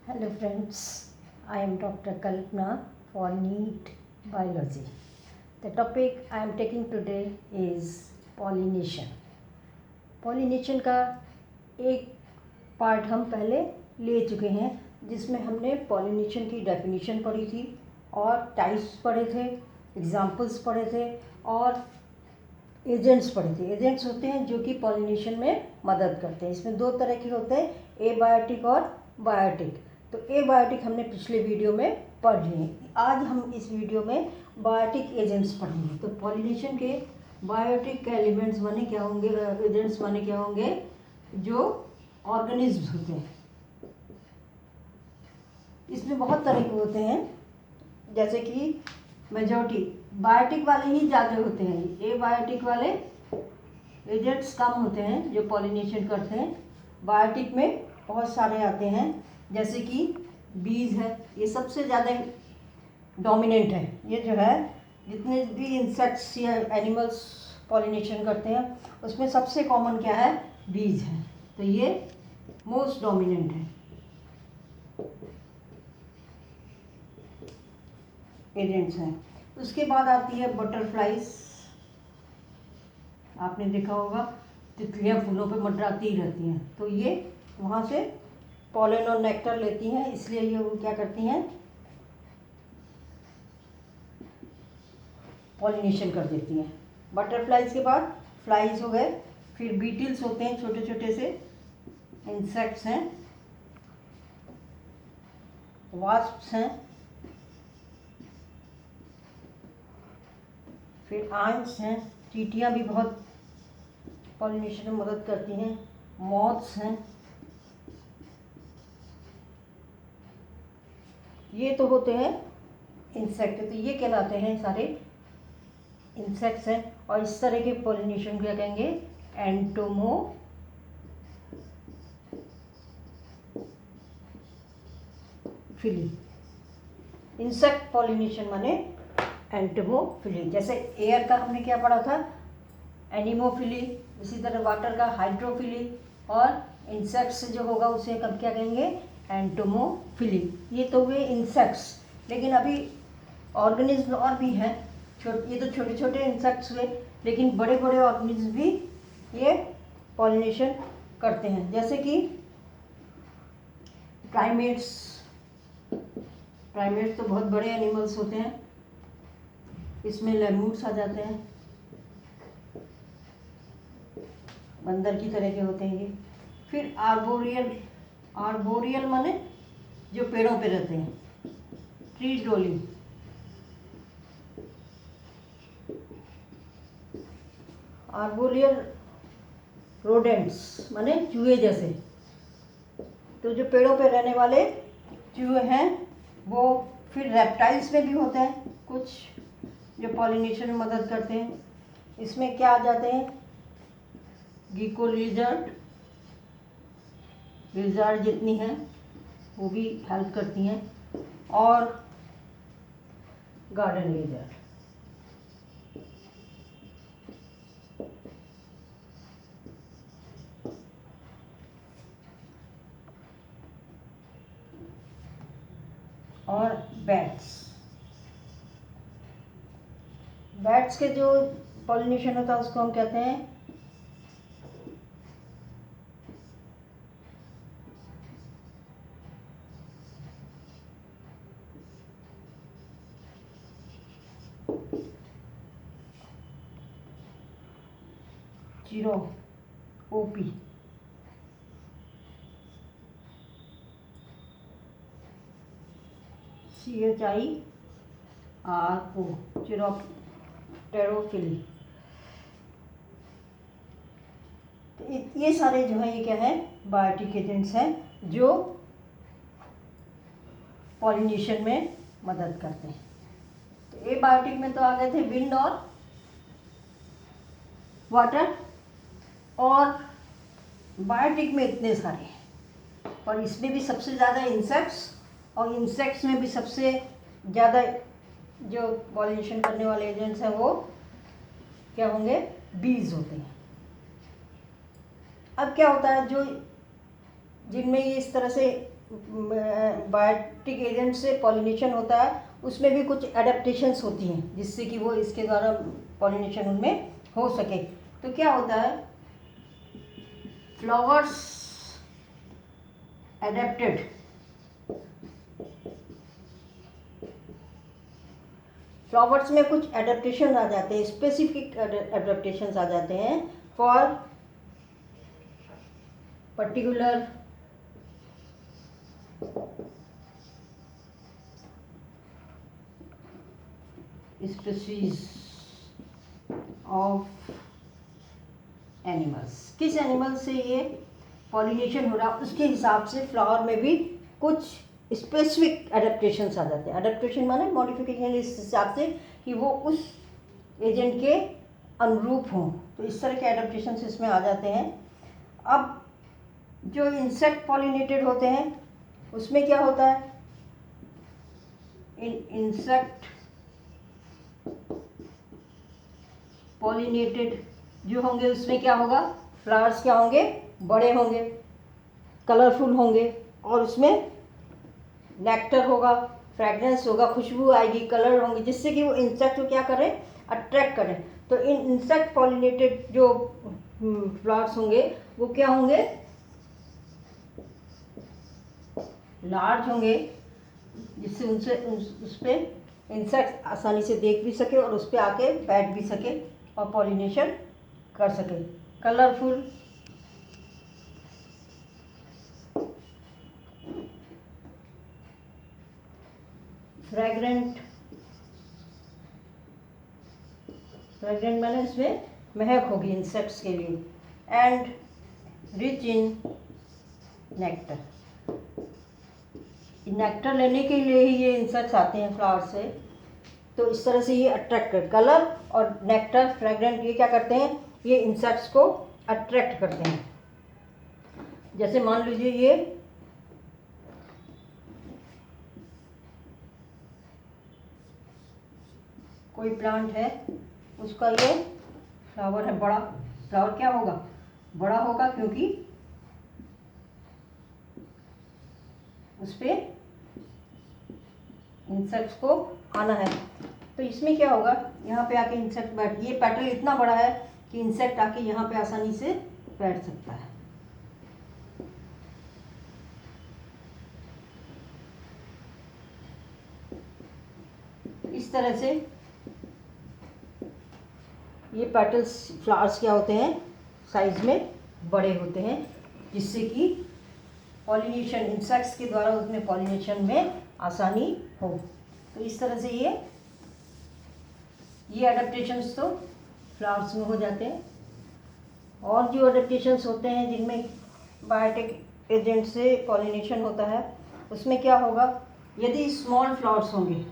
Hello friends, I am Dr. Kalpana for NEET Biology. The topic I am taking today is pollination. Pollination का एक part हम पहले ले चुके हैं जिसमें हमने pollination की डेफिनेशन पढ़ी थी और टाइप्स पढ़े थे, एग्जाम्पल्स पढ़े थे और एजेंट्स पढ़े थे। एजेंट्स होते हैं जो कि पॉलिनेशन में मदद करते हैं। इसमें दो तरह के होते हैं, एबायोटिक और बायोटिक। तो एबायोटिक हमने पिछले वीडियो में पढ़ लिए। आज हम इस वीडियो में बायोटिक एजेंट्स पढ़ेंगे। तो पॉलिनेशन के बायोटिक एलिमेंट्स माने क्या होंगे, एजेंट्स माने क्या होंगे, जो ऑर्गेनिज्म होते हैं। इसमें बहुत तरह के होते हैं, जैसे कि मेजॉरिटी बायोटिक वाले ही ज़्यादा होते हैं। एबायोटिक वाले एजेंट्स कम होते हैं जो पॉलिनेशन करते हैं। बायोटिक में बहुत सारे आते हैं, जैसे कि बीज है, ये सबसे ज़्यादा डोमिनेंट है। ये जो है जितने भी इंसेक्ट्स या एनिमल्स पॉलिनेशन करते हैं उसमें सबसे कॉमन क्या है, बीज है। तो ये मोस्ट डोमिनेंट है एजेंट्स हैं। उसके बाद आती है बटरफ्लाइज। आपने देखा होगा तितलियां फूलों पे मंडराती ही रहती हैं, तो ये वहाँ से पॉलन और नेक्टर लेती हैं, इसलिए ये वो क्या करती हैं, पॉलिनेशन कर देती हैं। बटरफ्लाइज के बाद फ्लाइज हो गए, फिर बीटल्स होते हैं, छोटे छोटे से इंसेक्ट्स हैं, वास्प्स हैं, फिर आंट्स हैं, चींटियाँ भी बहुत पॉलिनेशन में मदद करती हैं, मॉथ्स हैं। ये तो होते हैं इंसेक्ट, तो ये कहलाते हैं सारे इंसेक्ट्स हैं। और इस तरह के पॉलिनेशन क्या कहेंगे, एंटोमोफिली। इंसेक्ट पॉलिनेशन माने एंटोमोफिली। जैसे एयर का हमने क्या पढ़ा था, एनिमोफिली, इसी तरह वाटर का हाइड्रोफिली, और इंसेक्ट्स जो होगा उसे कब क्या कहेंगे, एंटोमोफिली। ये तो हुए इंसेक्ट्स। लेकिन अभी ऑर्गेनिज्म और भी हैं, ये तो छोटे छोटे इंसेक्ट्स हुए, लेकिन बड़े बड़े ऑर्गेनिज्म भी ये पॉलिनेशन करते हैं, जैसे कि प्राइमेट्स। प्राइमेट्स तो बहुत बड़े एनिमल्स होते हैं, इसमें लेमूर्स आ जाते हैं, बंदर की तरह के होते हैं ये। फिर आर्बोरियल। आर्बोरियल माने जो पेड़ों पे रहते हैं, ट्री डोलिंग। आर्बोरियल रोडेंट्स माने चूहे जैसे। तो जो पेड़ों पे रहने वाले चूहे हैं वो। फिर रेप्टाइल्स में भी होते हैं कुछ जो पॉलिनेशन में मदद करते हैं। इसमें क्या आ जाते हैं, गीको लिजर्ड, लिजर्ड जितनी हैं वो भी हेल्प करती हैं, और गार्डन लिजर्ड। और बैट्स। बैट्स के जो पॉलिनेशन होता है उसको हम कहते हैं जीरो ओपी। CHIRO, चिरोप्टेरोफिली। ये सारे जो है ये क्या है, बायोटिक एजेंट्स हैं जो पॉलिनेशन में मदद करते हैं। तो ये बायोटिक में तो आ गए थे विंड और वाटर, और बायोटिक में इतने सारे हैं, और इसमें भी सबसे ज़्यादा इंसेक्ट्स, और इंसेक्ट्स में भी सबसे ज़्यादा जो पॉलिनेशन करने वाले एजेंट्स हैं वो क्या होंगे, बीज होते हैं। अब क्या होता है, जो जिनमें ये इस तरह से बायोटिक एजेंट से पॉलिनेशन होता है उसमें भी कुछ एडेप्टेशंस होती हैं जिससे कि वो इसके द्वारा पॉलिनेशन उनमें हो सके। तो क्या होता है, फ्लावर्स एडेप्टेड, फ्लावर्स में कुछ एडेप्टेशन आ जाते हैं, स्पेसिफिक एडेप्टेशंस आ जाते हैं for particular species of animals. किस एनिमल से ये पॉलिनेशन हो रहा उसके हिसाब से फ्लावर में भी कुछ स्पेसिफिक एडेप्टेशंस आ जाते हैं। एडेप्टेशन माने मॉडिफिकेशन, इस हिसाब से कि वो उस एजेंट के अनुरूप हों। तो इस तरह के एडेप्टेशंस इसमें आ जाते हैं। अब जो इंसेक्ट पॉलिनेटेड होते हैं उसमें क्या होता है, इंसेक्ट पॉलिनेटेड जो होंगे उसमें क्या होगा, फ्लावर्स क्या होंगे, बड़े होंगे, कलरफुल होंगे और उसमें नेक्टर होगा, फ्रेगरेंस होगा, खुशबू आएगी, कलर होंगे, जिससे कि वो इंसेक्ट को क्या करें, अट्रैक्ट करें। तो इन इंसेक्ट पॉलिनेटेड जो फ्लावर्स होंगे वो क्या होंगे, लार्ज होंगे, जिससे उनसे उस पर इंसेक्ट आसानी से देख भी सके और उस पर आके बैठ भी सके और पॉलिनेशन कर सके। कलरफुल, फ्रेग्रेंट, फ्रेग्रेंट मैंने इसमें महक होगी इंसेक्ट्स के लिए, and rich in nectar. Nectar लेने के लिए ही ये इंसेक्ट्स आते हैं फ्लावर से। तो इस तरह से ये अट्रैक्ट कर, कलर और नेक्टर, फ्रेग्रेंट, ये क्या करते हैं, ये इंसेक्ट्स को अट्रैक्ट करते हैं। जैसे मान लीजिए ये कोई प्लांट है, उसका ये फ्लावर है बड़ा, फ्लावर क्या होगा, बड़ा होगा, क्योंकि उस पर इंसेक्ट्स को आना है। तो इसमें क्या होगा, यहाँ पे आके इंसेक्ट बैठ, ये पेटल इतना बड़ा है कि इंसेक्ट आके यहाँ पे आसानी से बैठ सकता है। इस तरह से ये पेटल्स, फ्लावर्स क्या होते हैं, साइज में बड़े होते हैं, जिससे कि पॉलिनेशन इंसेक्ट्स के द्वारा उसमें पॉलिनेशन में आसानी हो। तो इस तरह से ये एडेप्टेशंस तो फ्लावर्स में हो जाते हैं। और जो एडेप्टेशंस होते हैं जिनमें बायोटिक एजेंट से पॉलिनेशन होता है, उसमें क्या होगा, यदि स्मॉल फ्लावर्स होंगे,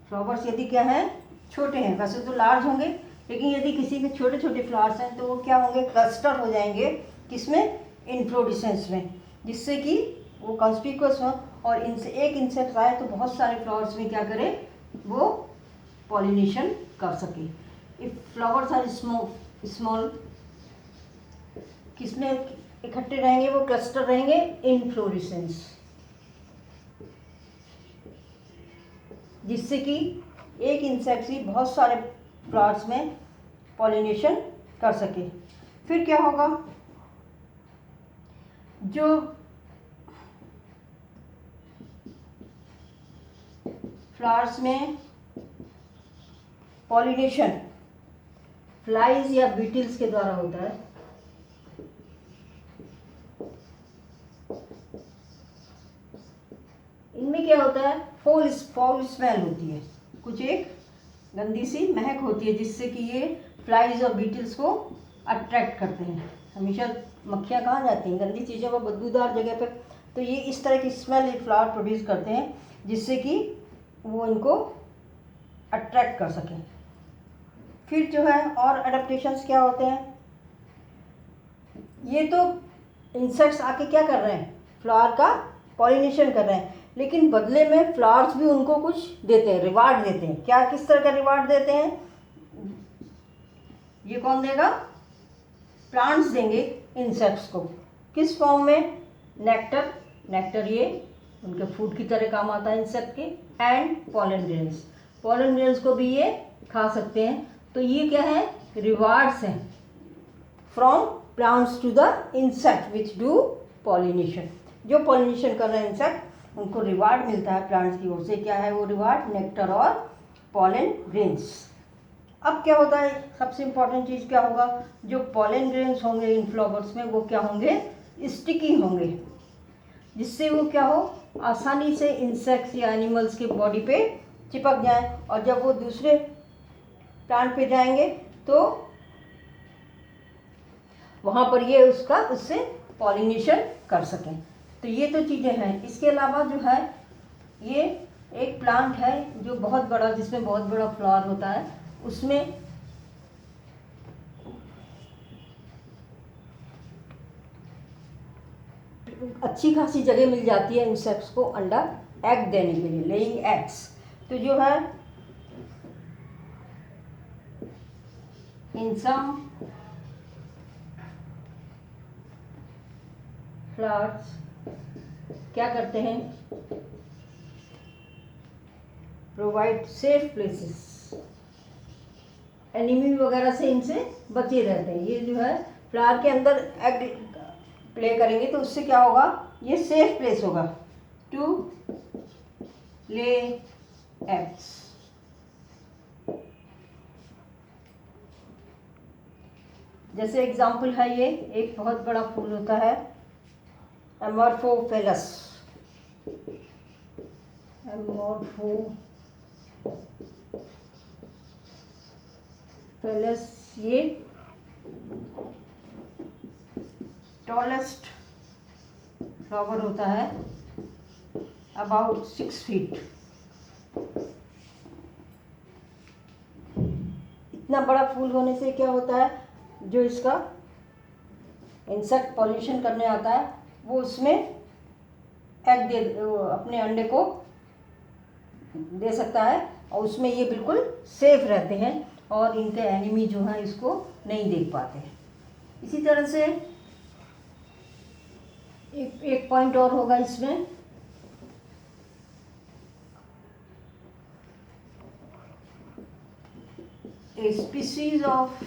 फ्लावर्स यदि क्या हैं, छोटे हैं, वैसे तो लार्ज होंगे, लेकिन यदि किसी के छोटे छोटे फ्लावर्स हैं तो वो क्या होंगे, क्लस्टर हो जाएंगे, किसमें, इन्फ्लोरेसेंस में, जिससे कि वो कॉन्स्पिकुअस हो और इनसे एक इंसेक्ट आए तो बहुत सारे फ्लावर्स में क्या करे, वो पॉलिनेशन कर सके। इफ फ्लावर्स आर स्मॉल, किसमें इकट्ठे रहेंगे, वो क्लस्टर रहेंगे, इन्फ्लोरेसेंस, जिससे कि एक इंसेक्ट ही बहुत सारे फ्लावर्स में पॉलिनेशन कर सके। फिर क्या होगा, जो फ्लावर्स में पॉलिनेशन फ्लाइज या बीटल्स के द्वारा होता है, इनमें क्या होता है, फॉल स्मेल होती है, कुछ एक गंदी सी महक होती है, जिससे कि ये फ्लाइज और बीटल्स को अट्रैक्ट करते हैं। हमेशा मक्खियाँ कहाँ जाती हैं, गंदी चीज़ों पर, बदबूदार जगह पर, तो ये इस तरह की स्मेल ये फ्लावर प्रोड्यूस करते हैं, जिससे कि वो इनको अट्रैक्ट कर सकें। फिर जो है और अडेप्टेशंस क्या होते हैं, ये तो इंसेक्ट्स आके क्या कर रहे हैं, फ्लावर का पॉलिनेशन कर रहे हैं, लेकिन बदले में फ्लावर्स भी उनको कुछ देते हैं, रिवार्ड देते हैं। क्या, किस तरह का रिवार्ड देते हैं, ये कौन देगा, प्लांट्स देंगे इंसेक्ट्स को, किस फॉर्म में, नेक्टर नेक्टर ये उनके फूड की तरह काम आता है इंसेक्ट के, and pollen grains, pollen grains को भी ये खा सकते हैं। तो ये क्या है, रिवार्ड्स हैं from plants to the insect which do pollination. जो पॉलिनेशन कर रहे हैं इंसेक्ट उनको रिवार्ड मिलता है प्लांट्स की ओर से। क्या है वो रिवार्ड, नेक्टर और पॉलन ग्रेन्स। अब क्या होता है, सबसे इम्पॉर्टेंट चीज़ क्या होगा, जो पॉलन ग्रेन्स होंगे इन फ्लावर्स में वो क्या होंगे, स्टिकी होंगे, जिससे वो क्या हो, आसानी से इंसेक्ट्स या एनिमल्स की बॉडी पे चिपक जाए, और जब वो दूसरे प्लांट पे जाएंगे तो वहाँ पर ये उससे पॉलिनेशन कर सकें। तो ये तो चीज़ें हैं। इसके अलावा जो है ये एक प्लांट है जो बहुत बड़ा, जिसमें बहुत बड़ा फ्लावर होता है, उसमें अच्छी खासी जगह मिल जाती है इंसेक्ट्स को अंडा एग देने के लिए, लेइंग एग्स। तो जो है इन सम फ्लावर्स क्या करते हैं, प्रोवाइड सेफ प्लेसेस, एनिमी वगैरह से इनसे बचे रहते हैं। ये जो है फ्लावर के अंदर एग प्ले करेंगे तो उससे क्या होगा, ये सेफ प्लेस होगा टू ले एग्स। जैसे एग्जाम्पल है, ये एक बहुत बड़ा फूल होता है एमोर्फोफेलस, ये टॉलेस्ट फ्लावर होता है, अबाउट 6 फीट। इतना बड़ा फूल होने से क्या होता है, जो इसका इंसेक्ट पॉलिनेशन करने आता है वो उसमें एग अपने अंडे को दे सकता है, और उसमें ये बिल्कुल सेफ रहते हैं और इनके एनिमी जो है इसको नहीं देख पाते। इसी तरह से एक पॉइंट और होगा इसमें, ए स्पीसीज ऑफ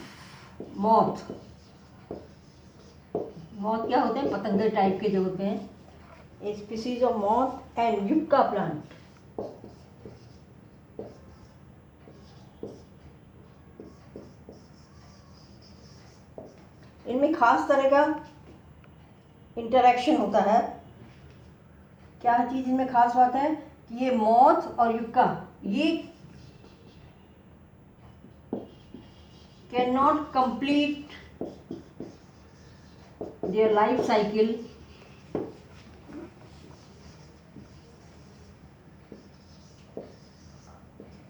मॉथ क्या होते हैं, पतंगे टाइप के जो होते हैं, a species of moth and yucca plant. इनमें खास तरह का इंटरेक्शन होता है। क्या चीज़ इनमें खास बात है कि ये मॉथ और युक्का ये can not complete their life cycle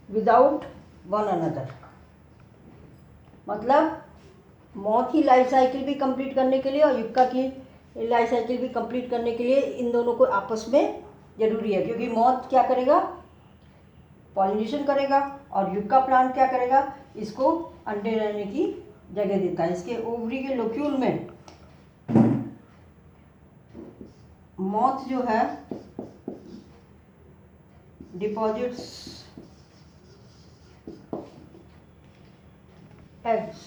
without one another. मतलब मॉथ की लाइफ साइकिल भी कंप्लीट करने के लिए और युक्का की लाइफ साइकिल भी कंप्लीट करने के लिए इन दोनों को आपस में ज़रूरी है, क्योंकि मॉथ क्या करेगा, पॉलिनेशन करेगा, और युक्का प्लांट क्या करेगा, इसको अंडे रहने की जगह देता है। इसके ओवरी के लोक्यूल में मॉथ जो है deposits eggs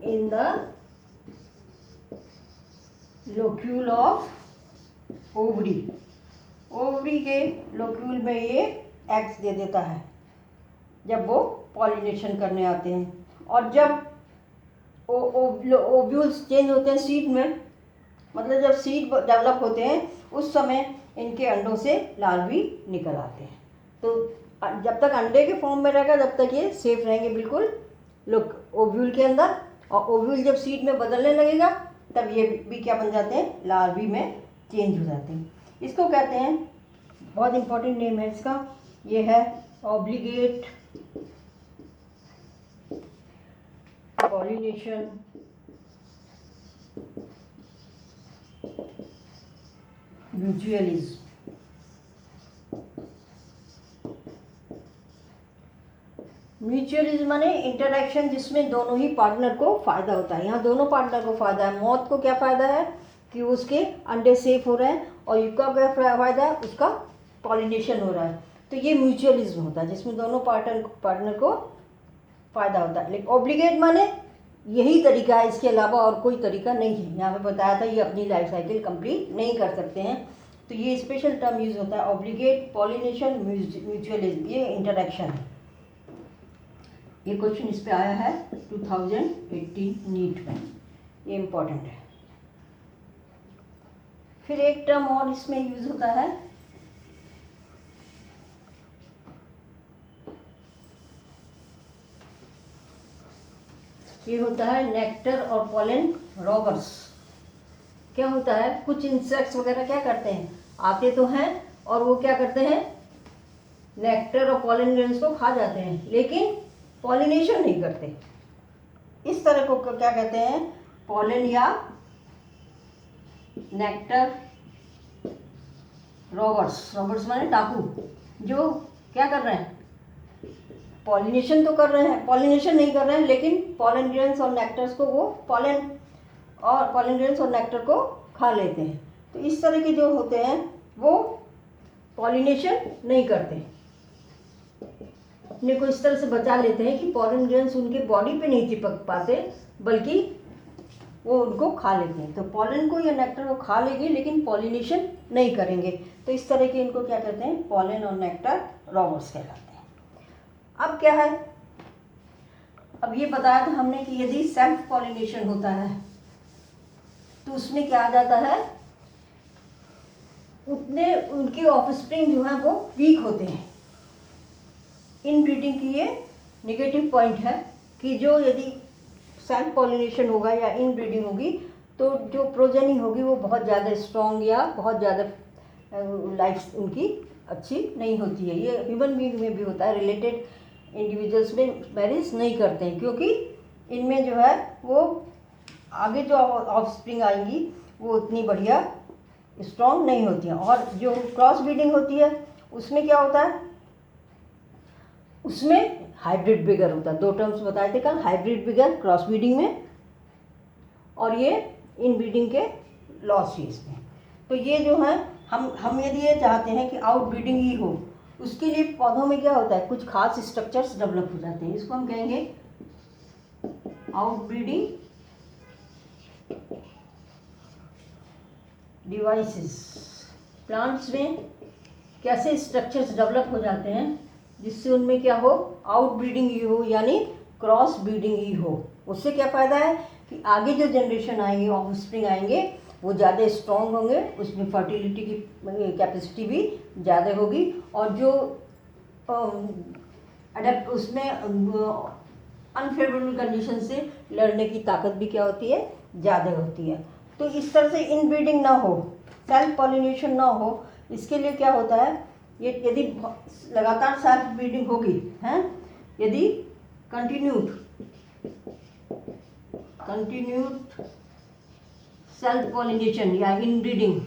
in the locule of ovary। Ovary के लोक्यूल में ये एग्स दे देता है जब वो पॉलिनेशन करने आते हैं। और जब ओव्यूल्स चेंज होते हैं सीड में, मतलब जब सीड डेवलप होते हैं उस समय इनके अंडों से लार्वी निकल आते हैं। तो जब तक अंडे के फॉर्म में रहेगा तब तक ये सेफ रहेंगे बिल्कुल ओव्यूल के अंदर, और ओव्यूल जब सीड में बदलने लगेगा तब ये भी क्या बन जाते हैं, लार्वी में चेंज हो जाते हैं। इसको कहते हैं, बहुत इंपॉर्टेंट नेम है इसका, ये है ऑब्लिगेट पॉलिनेशन म्यूचुअलिज्म। म्यूचुअलिज्म माने इंटरैक्शन जिसमें दोनों ही पार्टनर को फ़ायदा होता है। यहाँ दोनों पार्टनर को फ़ायदा है। मॉथ को क्या फ़ायदा है कि उसके अंडे सेफ हो रहे हैं और इसका क्या फ़ायदा है, उसका पॉलिनेशन हो रहा है। तो ये म्यूचुअलिज्म होता है जिसमें दोनों पार्टनर को फ़ायदा होता है। लेकिन ऑब्लिगेट माने यही तरीका है, इसके अलावा और कोई तरीका नहीं है। यहाँ पे बताया था ये अपनी लाइफ साइकिल कंप्लीट नहीं कर सकते हैं, तो ये स्पेशल टर्म यूज़ होता है ऑब्लिगेट, पॉलिनेशन, म्यूचुअलिज्म, ये इंटरेक्शन है। ये क्वेश्चन इस पे आया है 2018 नीट में, ये इम्पोर्टेंट है। फिर एक टर्म और इसमें यूज़ होता है, ये होता है नेक्टर और पॉलन रॉबर्स। क्या होता है, कुछ इंसेक्ट्स वगैरह क्या करते हैं, आते तो हैं और वो क्या करते हैं, नेक्टर और पॉलन ग्रेन्स को खा जाते हैं, लेकिन पॉलिनेशन नहीं करते। इस तरह को क्या कहते हैं, पॉलन या नेक्टर रॉबर्स। रॉबर्स माने डाकू, जो क्या कर रहे हैं, पॉलिनेशन तो कर रहे हैं, पॉलिनेशन नहीं कर रहे हैं, लेकिन पॉलन ग्रेन्स और नेक्टर्स को वो पॉलन ग्रेन्स और नेक्टर को खा लेते हैं। तो इस तरह के जो होते हैं वो पॉलिनेशन नहीं करते, अपने को इस तरह से बचा लेते हैं कि पॉलन ग्रेन्स उनके बॉडी पे नहीं चिपक पाते, बल्कि वो उनको खा लेते हैं। तो पॉलन को या नेक्टर को खा लेंगे लेकिन पॉलिनेशन नहीं करेंगे। तो इस तरह के इनको क्या कहते हैं, पॉलन और नेक्टर रॉबर्स कहलाते हैं। अब क्या है, अब ये बताया था हमने कि यदि सेल्फ पॉलिनेशन होता है तो उसमें क्या आ जाता है, उतने उनके ऑफस्प्रिंग जो है वो वीक होते हैं। इनब्रीडिंग की ये नेगेटिव पॉइंट है कि जो यदि सेल्फ पॉलिनेशन होगा या इनब्रीडिंग होगी तो जो प्रोजेनी होगी वो बहुत ज़्यादा स्ट्रॉन्ग या बहुत ज़्यादा लाइफ उनकी अच्छी नहीं होती है। ये ह्यूमन बीइंग में भी होता है, रिलेटेड इंडिविजुअल्स में मैरिज नहीं करते हैं, क्योंकि इनमें जो है वो आगे जो ऑफस्प्रिंग आएंगी वो उतनी बढ़िया स्ट्रॉन्ग नहीं होती हैं। और जो क्रॉस ब्रीडिंग होती है उसमें क्या होता है, उसमें हाइब्रिड बिगर होता है। दो टर्म्स बताए थे कल, हाइब्रिड बिगर क्रॉस ब्रीडिंग में और ये इन ब्रीडिंग के लॉस फेज में। तो ये जो है हम यदि ये चाहते हैं कि आउट ब्रीडिंग ही हो, उसके लिए पौधों में क्या होता है, कुछ खास स्ट्रक्चर्स डेवलप हो जाते हैं, इसको हम कहेंगे आउट ब्रीडिंग डिवाइसेस। प्लांट्स में कैसे स्ट्रक्चर्स डेवलप हो जाते हैं जिससे उनमें क्या हो, आउट ब्रीडिंग ही हो, यानी क्रॉस ब्रीडिंग ही हो। उससे क्या फ़ायदा है कि आगे जो जनरेशन आएंगे, ऑफस्प्रिंग आएंगे, वो ज़्यादा स्ट्रॉन्ग होंगे, उसमें फर्टिलिटी की कैपेसिटी भी ज़्यादा होगी और जो अडेप्ट उसमें अनफेवरेबल कंडीशन से लड़ने की ताकत भी क्या होती है, ज़्यादा होती है। तो इस तरह से इनब्रीडिंग ना हो, सेल्फ पॉलिनेशन ना हो, इसके लिए क्या होता है, ये यदि लगातार सेल्फ ब्रीडिंग होगी हैं, यदि कंटिन्यूड सेल्फ पॉलिनेशन या इनब्रीडिंग,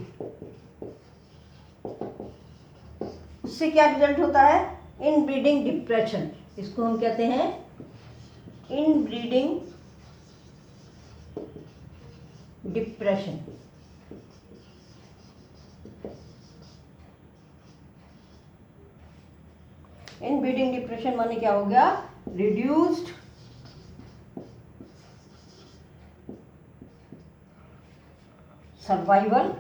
उससे क्या रिजल्ट होता है, इनब्रीडिंग डिप्रेशन। इसको हम कहते हैं इनब्रीडिंग डिप्रेशन। इनब्रीडिंग डिप्रेशन माने क्या हो गया, reduced survival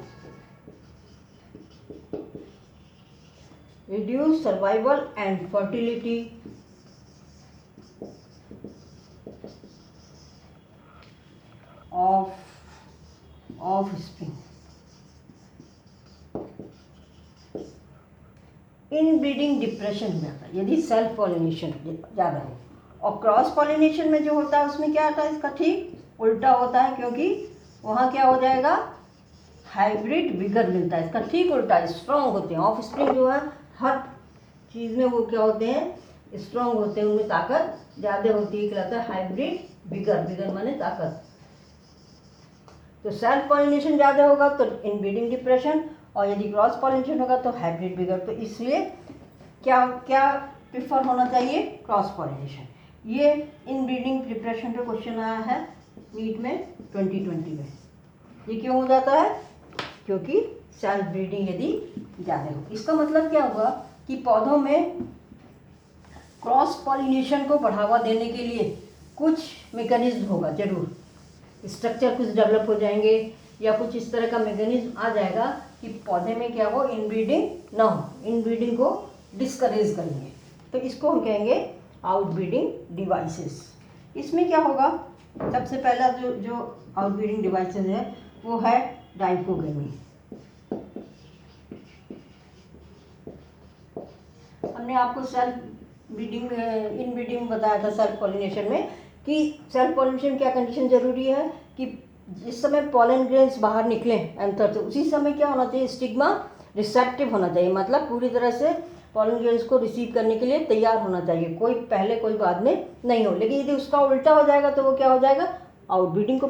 and fertility of spring. Inbreeding depression हो जाता है यदि सेल्फ पॉलिनेशन ज़्यादा हो, और क्रॉस पॉलिनेशन में जो होता है उसमें क्या होता है, इसका ठीक उल्टा होता है, क्योंकि वहाँ क्या हो जाएगा, हाइब्रिड विगर मिलता है। इसका ठीक उल्टा, स्ट्रॉन्ग होते हैं ऑफ स्प्रिंग जो है, हर चीज़ में वो क्या होते हैं, स्ट्रॉन्ग होते हैं, उनमें ताकत ज़्यादा होती है, कहलाता है हाइब्रिड विगर। विगर माने ताकत। तो सेल्फ पॉलिनेशन ज़्यादा होगा तो इनब्रीडिंग डिप्रेशन, और यदि क्रॉस पॉलिनेशन होगा तो हाइब्रिड विगर। तो इसलिए क्या क्या प्रिफर होना चाहिए, क्रॉस पॉलिनेशन। ये इनब्रीडिंग डिप्रेशन का क्वेश्चन आया है नीट में 2020 में। ये क्यों हो जाता है? क्योंकि सेल्फ ब्रीडिंग यदि ज़्यादा हो। इसका मतलब क्या हुआ कि पौधों में क्रॉस पॉलिनेशन को बढ़ावा देने के लिए कुछ मैकेनिज्म होगा जरूर, स्ट्रक्चर कुछ डेवलप हो जाएंगे या कुछ इस तरह का मैकेनिज्म आ जाएगा कि पौधे में क्या हो, इनब्रीडिंग ना हो, इनब्रीडिंग को डिस्करेज करेंगे। तो इसको हम कहेंगे आउटब्रीडिंग डिवाइसेस। इसमें क्या होगा, सबसे पहला जो आउटब्रीडिंग डिवाइसेस है वो है डाइकोगेमी। हमने आपको सेल्फ ब्रीडिंग इन ब्रीडिंग में बताया था, सेल्फ पॉलिनेशन में, कि सेल्फ पॉलिनेशन क्या कंडीशन जरूरी है कि जिस समय पॉलन ग्रेन्स बाहर निकले एंथर से, उसी समय क्या होना चाहिए, स्टिग्मा रिसेप्टिव होना चाहिए, मतलब पूरी तरह से पॉलन ग्रेन्स को रिसीव करने के लिए तैयार होना चाहिए, कोई पहले कोई बाद में नहीं हो। लेकिन यदि उसका उल्टा हो जाएगा तो वो क्या हो जाएगा, आउटब्रीडिंग को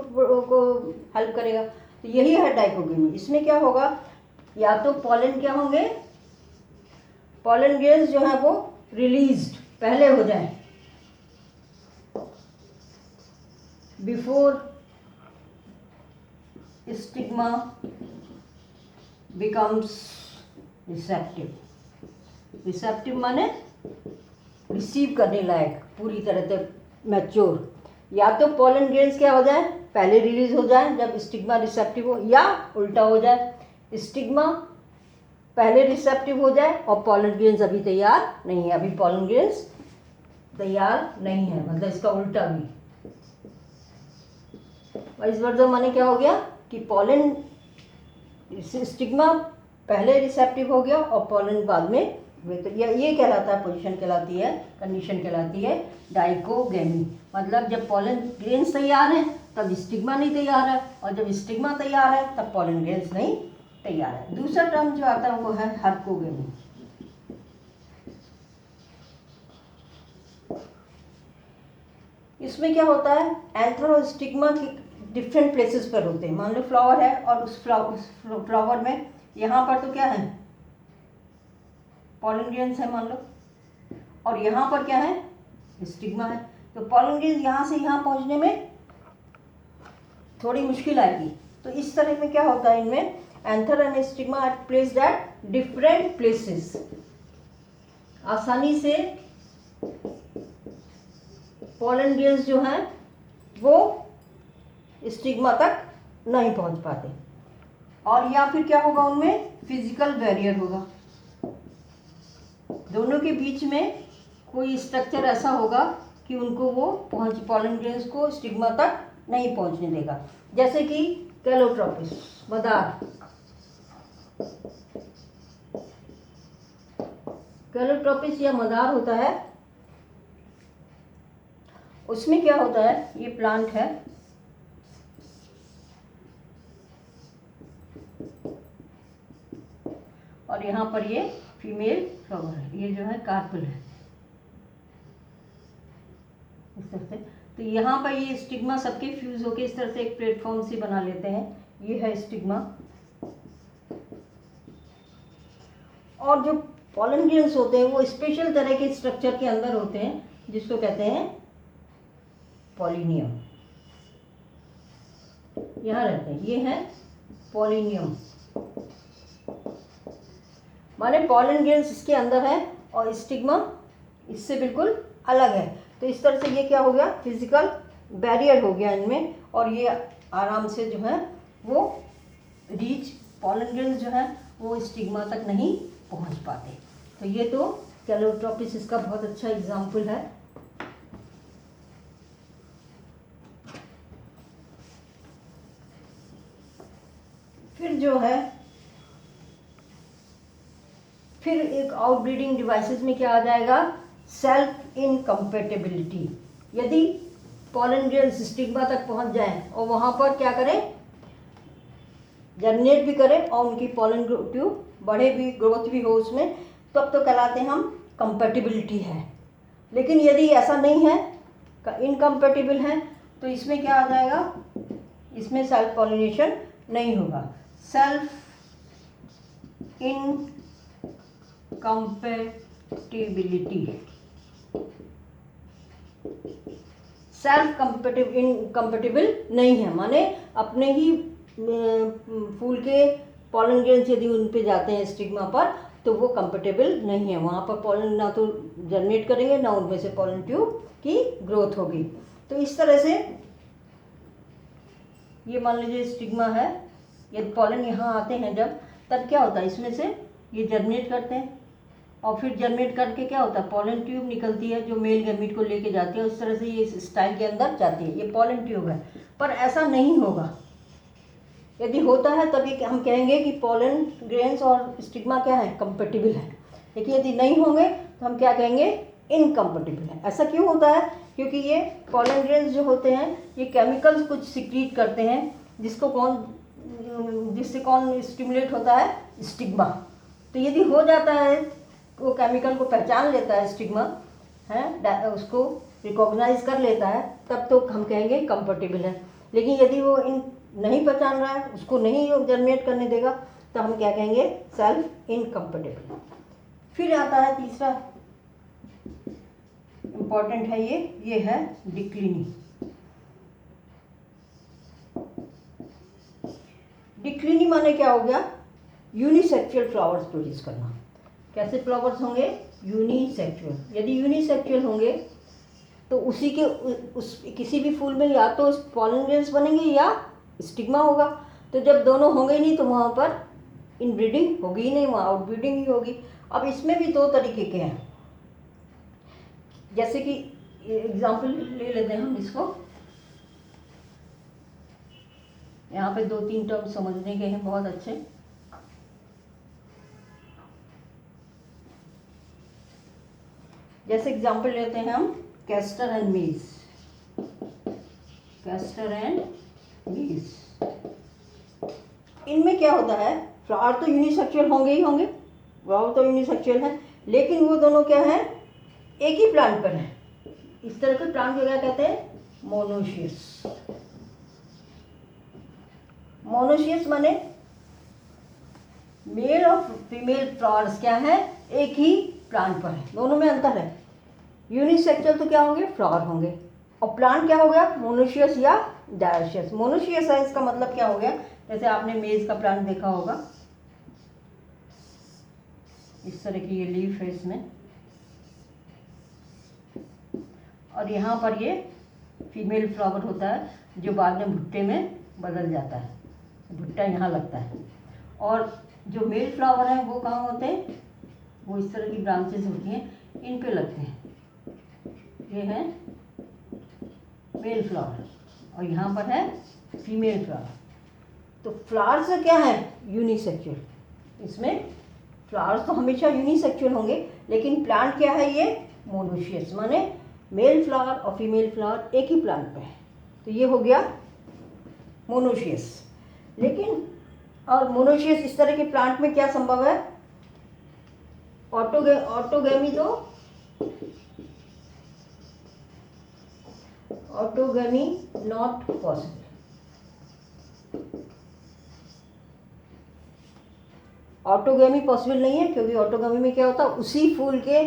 हेल्प करेगा। तो यही है डाइकोगेमी। इसमें क्या होगा, या तो पॉलन क्या होंगे, पॉलन ग्रेन्स जो है वो रिलीज्ड पहले हो जाए, before stigma becomes receptive. Receptive माने रिसीव करने लायक, पूरी तरह से मैच्योर। या तो पॉलन ग्रेन्स क्या हो जाए, पहले रिलीज हो जाए जब स्टिग्मा रिसेप्टिव हो, या उल्टा हो जाए, स्टिग्मा पहले रिसेप्टिव हो जाए और पॉलन ग्रेन्स अभी तैयार नहीं है, अभी पॉलन ग्रेन्स तैयार नहीं है, मतलब इसका उल्टा भी। वाइस वर्सा माने क्या हो गया कि पॉलन स्टिग्मा पहले रिसेप्टिव हो गया और पॉलन बाद में हुए। तो ये कहलाता है, पोजीशन कहलाती है, कंडीशन कहलाती है डाइकोगेमी। मतलब जब पॉलन ग्रेन्स तैयार हैं तब स्टिग्मा नहीं तैयार है, और जब स्टिग्मा तैयार है तब पॉलन ग्रेन्स नहीं तैयार है। दूसरा टर्म जो आता है वो है हर्कोगेमी। इसमें क्या होता है, एंथर और स्टिग्मा की डिफरेंट प्लेसेस पर होते हैं। मान लो फ्लावर है और उस फ्लावर में यहाँ पर तो क्या है, पॉलन ग्रेन्स है मान लो, और यहाँ पर क्या है, स्टिग्मा है। तो पॉलन ग्रेन्स यहाँ से यहाँ पहुँचने में थोड़ी मुश्किल आएगी। तो इस तरह में क्या होता है, इनमें anther and stigma are placed at different places. आसानी से पॉलन ग्रेन्स जो हैं वो स्टिग्मा तक नहीं पहुंच पाते, और या फिर क्या होगा, उनमें फिजिकल बैरियर होगा, दोनों के बीच में कोई स्ट्रक्चर ऐसा होगा कि उनको वो पॉलन ग्रेन्स को स्टिग्मा तक नहीं पहुंचने देगा। जैसे कि कैलोट्रोपिस, मदार। कैलोट्रोपिस या मदार होता है, उसमें क्या होता है, ये प्लांट है, और यहाँ पर ये फीमेल फ्लावर है, ये जो है कार्पेल है इस तरह से। तो यहाँ पर ये स्टिग्मा सबके फ्यूज होके इस तरह से एक प्लेटफॉर्म से बना लेते हैं, ये है स्टिग्मा। और जो पॉलन ग्रेन्स होते हैं वो स्पेशल तरह के स्ट्रक्चर के अंदर होते हैं, जिसको कहते हैं पॉलिनियम। यहाँ रहते हैं, ये है पॉलिनियम, माने पॉलन ग्रेन्स इसके अंदर है और स्टिग्मा इससे बिल्कुल अलग है। तो इस तरह से ये क्या हो गया, फिजिकल बैरियर हो गया इनमें, और ये आराम से जो है वो पॉलन ग्रेन्स जो है वो स्टिग्मा तक नहीं पहुंच पाते। तो ये तो कैलोट्रोपिस इसका बहुत अच्छा एग्जाम्पल है। फिर जो है, फिर एक आउटब्रीडिंग डिवाइसेस में क्या आ जाएगा, सेल्फ इनकम्पेटिबिलिटी। यदि पॉलन ग्रेन्स स्टिग्मा तक पहुंच जाएं और वहां पर क्या करें, जर्मिनेट भी करें और उनकी पॉलन ट्यूब बढ़े भी, ग्रोथ भी हो उसमें, तब तो कहलाते हम कंपेटिबिलिटी है। लेकिन यदि ऐसा नहीं है, इनकम्पेटिबल है, तो इसमें क्या आ जाएगा, इसमें सेल्फ पॉलिनेशन नहीं होगा। सेल्फ इनकम्पेटिबिलिटी, सेल्फ इनकम्पेटिबल नहीं है, माने अपने ही फूल के पॉलन ग्रेन्स यदि उन पे जाते हैं स्टिग्मा पर तो वो कंफर्टेबल नहीं है, वहाँ पर पॉलन ना तो जर्मिनेट करेंगे ना उनमें से पॉलन ट्यूब की ग्रोथ होगी। तो इस तरह से ये मान लीजिए स्टिग्मा है, यदि पॉलन यहाँ आते हैं जब, तब क्या होता है, इसमें से ये जर्मिनेट करते हैं और फिर जर्मिनेट करके क्या होता है, पॉलन ट्यूब निकलती है जो मेल गैमीट को लेके जाती है। उस तरह से ये इस स्टाइल के अंदर जाती है, ये पॉलन ट्यूब है। पर ऐसा नहीं होगा, यदि होता है तभी हम कहेंगे कि पॉलन ग्रेन्स और स्टिग्मा क्या है, कंपेटिबल है। लेकिन यदि नहीं होंगे तो हम क्या कहेंगे, इनकम्पेटिबल है। ऐसा क्यों होता है, क्योंकि ये पॉलन ग्रेन्स जो होते हैं ये केमिकल्स कुछ सिक्रीट करते हैं जिससे कौन स्टिमुलेट होता है, स्टिग्मा। तो यदि हो जाता है, वो केमिकल को पहचान लेता है स्टिग्मा है, उसको रिकॉग्नाइज कर लेता है, तब तो हम कहेंगे कंफर्टेबल है। लेकिन यदि वो नहीं पहचान रहा है, उसको नहीं जर्मिनेट करने देगा, तो हम क्या कहेंगे, सेल्फ इनकम्पेटिबल। फिर आता है तीसरा इम्पॉर्टेंट है, ये है डिक्लिनी। डिक्लिनी माने क्या हो गया, यूनिसेक्सुअल फ्लावर्स प्रोड्यूस करना। कैसे फ्लावर्स होंगे, यूनिसेक्सुअल। यदि यूनिसेक्सुअल होंगे तो उसी के किसी भी फूल में या तो पॉलन ग्रेन्स बनेंगे या स्टिग्मा होगा। तो जब दोनों होंगे ही नहीं तो वहाँ पर इनब्रीडिंग होगी ही नहीं, वहाँ आउटब्रीडिंग ही होगी। अब इसमें भी दो तरीके के हैं, जैसे कि एग्जाम्पल ले लेते हैं हम इसको। यहाँ पे 2-3 टर्म समझने के हैं बहुत अच्छे। जैसे एग्जाम्पल लेते हैं हम कैस्टर एंड मेज। कैस्टर एंड मेज, इनमें क्या होता है, फ्लावर तो यूनिसेक्सुअल होंगे ही होंगे, फ्लावर तो यूनिसेक्सुअल है, लेकिन वो दोनों क्या है, एक ही प्लांट पर है। इस तरह के प्लांट को क्या कहते हैं, मोनोशियस। मोनोशियस माने मेल और फीमेल फ्लावर्स क्या है, एक ही प्लांट पर है, दोनों में अंतर है। यूनिसेक्सुअल तो क्या होंगे, फ्लावर होंगे, और प्लांट क्या हो गया, मोनोशियस या डायोशियस। मोनोशियस है, इसका मतलब क्या हो गया, जैसे आपने मेज का प्लांट देखा होगा, इस तरह की ये लीफ है इसमें, और यहाँ पर ये फीमेल फ्लावर होता है जो बाद में भुट्टे में बदल जाता है, भुट्टा यहाँ लगता है। और जो मेल फ्लावर है वो कहाँ होते हैं, वो इस तरह की ब्रांचेस होती हैं, इन पे लगते हैं। ये है मेल फ्लावर और यहाँ पर है फीमेल फ्लावर। तो फ्लावर्स क्या है, यूनिसेक्सुअल। इसमें फ्लावर्स तो हमेशा यूनिसेक्सुअल होंगे, लेकिन प्लांट क्या है, ये मोनोशियस, माने मेल फ्लावर और फीमेल फ्लावर एक ही प्लांट पे है। तो ये हो गया मोनोशियस। लेकिन और मोनोशियस इस तरह के प्लांट में क्या संभव है, ऑटोगैमी तो autogamy not possible. Autogamy possible नहीं है, क्योंकि ऑटोगैमी में क्या होता है, उसी फूल के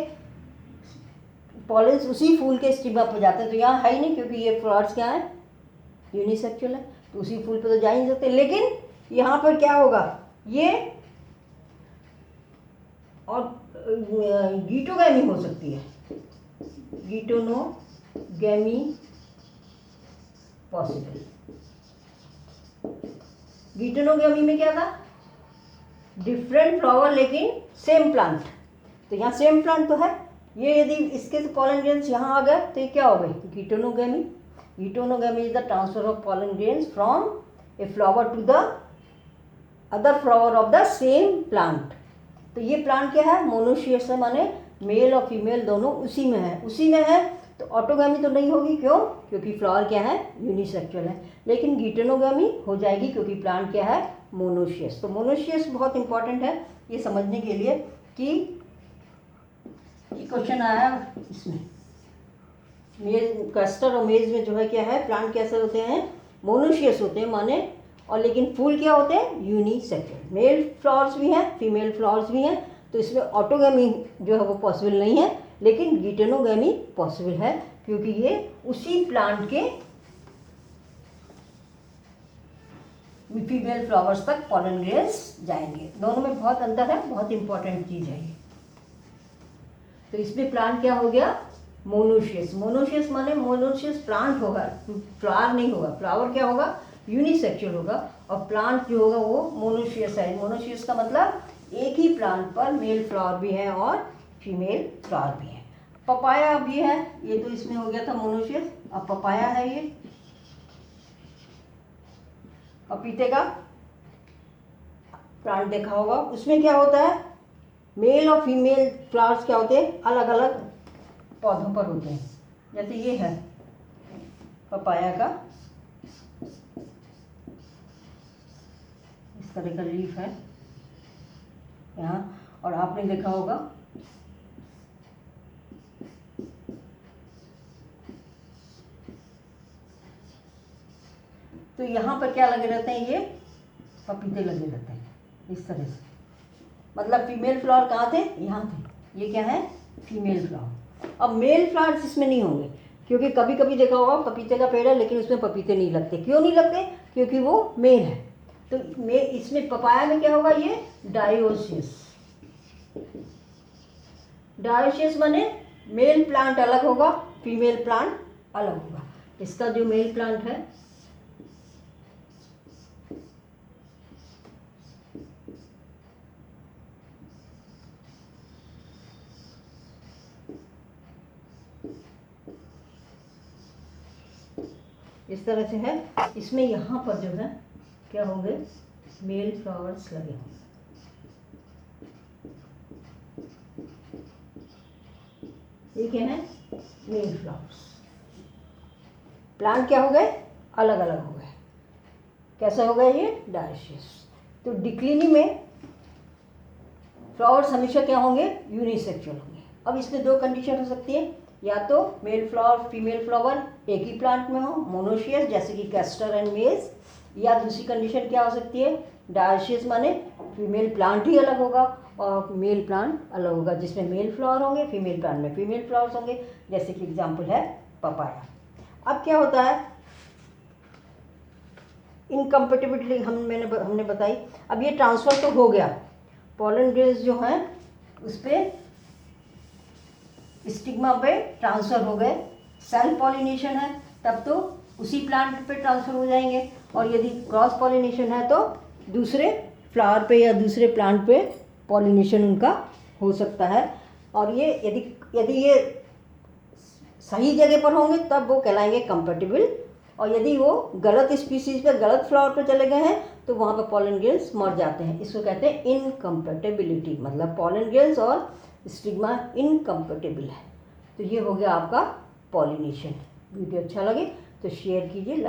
पॉलेंस उसी फूल के स्टिग्मा पर जाते हैं। तो यहाँ है ही नहीं, क्योंकि ये फ्लावर्स क्या है, यूनिसेक्सुअल है, तो उसी फूल पे तो जा ही नहीं सकते। लेकिन यहाँ पर क्या होगा, ये और गीटोगैमी हो सकती है, गीटोनोगैमी पॉसिबल। गीटोनोगैमी में क्या था, डिफरेंट फ्लावर लेकिन सेम प्लांट। तो यहाँ सेम प्लांट तो है, ये यदि इसके पॉलन ग्रेन्स यहाँ आ गए तो ये क्या हो गई, geitonogamy. Geitonogamy is the transfer of pollen grains from a flower to the other flower of the same plant. तो ये प्लांट क्या है, मोनोशियस है, माने मेल और फीमेल दोनों उसी में है। तो ऑटोगैमी तो नहीं होगी, क्यों, क्योंकि फ्लावर क्या है, यूनिसेक्सुअल है। लेकिन गीटोनोगैमी हो जाएगी, क्योंकि प्लांट क्या है, मोनोशियस। तो मोनोशियस बहुत इंपॉर्टेंट है ये समझने के लिए कि क्वेश्चन आया इसमें, मेज, कैस्टर और मेज में जो है क्या है, प्लांट कैसे होते हैं, मोनोशियस होते हैं माने, और लेकिन फूल क्या होते हैं, यूनिसेक्सुअल। मेल फ्लावर्स भी हैं, फीमेल फ्लावर्स भी हैं। तो इसमें ऑटोगैमी जो है वो पॉसिबल नहीं है, लेकिन गीटोनोगैमी पॉसिबल है, क्योंकि ये उसी प्लांट के फीमेल फ्लावर्स तक पॉलन ग्रेन्स जाएंगे। दोनों में बहुत अंतर है, बहुत इंपॉर्टेंट चीज़ है ये। तो इसमें प्लांट क्या हो गया, मोनोशियस। मोनोशियस माने मोनोशियस प्लांट होगा, फ्लावर नहीं होगा। फ्लावर क्या होगा, यूनिसेक्सुअल होगा, और प्लांट जो होगा वो मोनोशियस है। मोनोशियस का मतलब एक ही प्लांट पर मेल फ्लावर भी है और फीमेल फ्लावर भी है। पपाया भी है, ये तो इसमें हो गया था मोनोशियस। अब पपाया है, ये पपीते का प्लांट देखा होगा, उसमें क्या होता है, मेल और फीमेल फ्लावर्स क्या होते हैं, अलग अलग पौधों पर होते हैं। जैसे ये है पपाया का, इस तरह का लीफ है यहाँ, और आपने देखा होगा तो यहाँ पर क्या लगे रहते हैं, ये पपीते लगे रहते हैं इस तरह से। मतलब फीमेल फ्लावर कहाँ थे, यहाँ थे। ये क्या है, फीमेल फ्लावर। अब मेल फ्लावर्स इसमें नहीं होंगे, क्योंकि कभी कभी देखा होगा पपीते का पेड़ है लेकिन उसमें पपीते नहीं लगते। क्यों नहीं लगते, क्योंकि वो मेल है। तो इसमें पपाया में क्या होगा, ये डायोसियस। डायोसियस माने मेल प्लांट अलग होगा, फीमेल प्लांट अलग होगा। इसका जो मेल प्लांट है इस तरह से है। इसमें यहाँ पर जो है क्या होंगे, मेल फ्लावर्स लगे होंगे। ये क्या है, मेल फ्लावर्स। प्लांट क्या हो गए, अलग अलग हो गए। कैसा हो गया ये, डायोसियस। तो डिक्लिनी में फ्लावर्स हमेशा क्या होंगे, यूनिसेक्सुअल होंगे। अब इसमें दो कंडीशन हो सकती है, या तो मेल फ्लावर फीमेल फ्लावर एक ही प्लांट में हो, मोनोशियस जैसे कि कैस्टर एंड मेज, या दूसरी कंडीशन क्या हो सकती है, डायोसियस माने फीमेल प्लांट ही अलग होगा और मेल प्लांट अलग होगा, जिसमें मेल फ्लावर होंगे, फीमेल प्लांट में फीमेल फ्लावर्स होंगे, जैसे कि एग्जाम्पल है पपाया। अब क्या होता है, इनकम्पेटिबिलिटी हमने बताई। अब ये ट्रांसफ़र तो हो गया, पॉलन ग्रेन्स जो हैं उस पर स्टिग्मा पे ट्रांसफ़र हो गए। सेल्फ पॉलिनेशन है तब तो उसी प्लांट पे ट्रांसफ़र हो जाएंगे, और यदि क्रॉस पॉलिनेशन है तो दूसरे फ्लावर पे या दूसरे प्लांट पे पॉलिनेशन उनका हो सकता है। और ये यदि ये सही जगह पर होंगे तब वो कहलाएंगे कंपेटिबल, और यदि वो गलत स्पीसीज पे गलत फ्लावर पे चले गए हैं तो वहाँ पे पॉलन ग्रेन्स मर जाते हैं। इसको कहते हैं इनकम्पेटिबिलिटी, मतलब पॉलन ग्रेन्स और स्टिग्मा इनकम्पेटिबल है। तो ये हो गया आपका पॉलिनेशन। वीडियो अच्छा लगे तो शेयर कीजिए, लाइक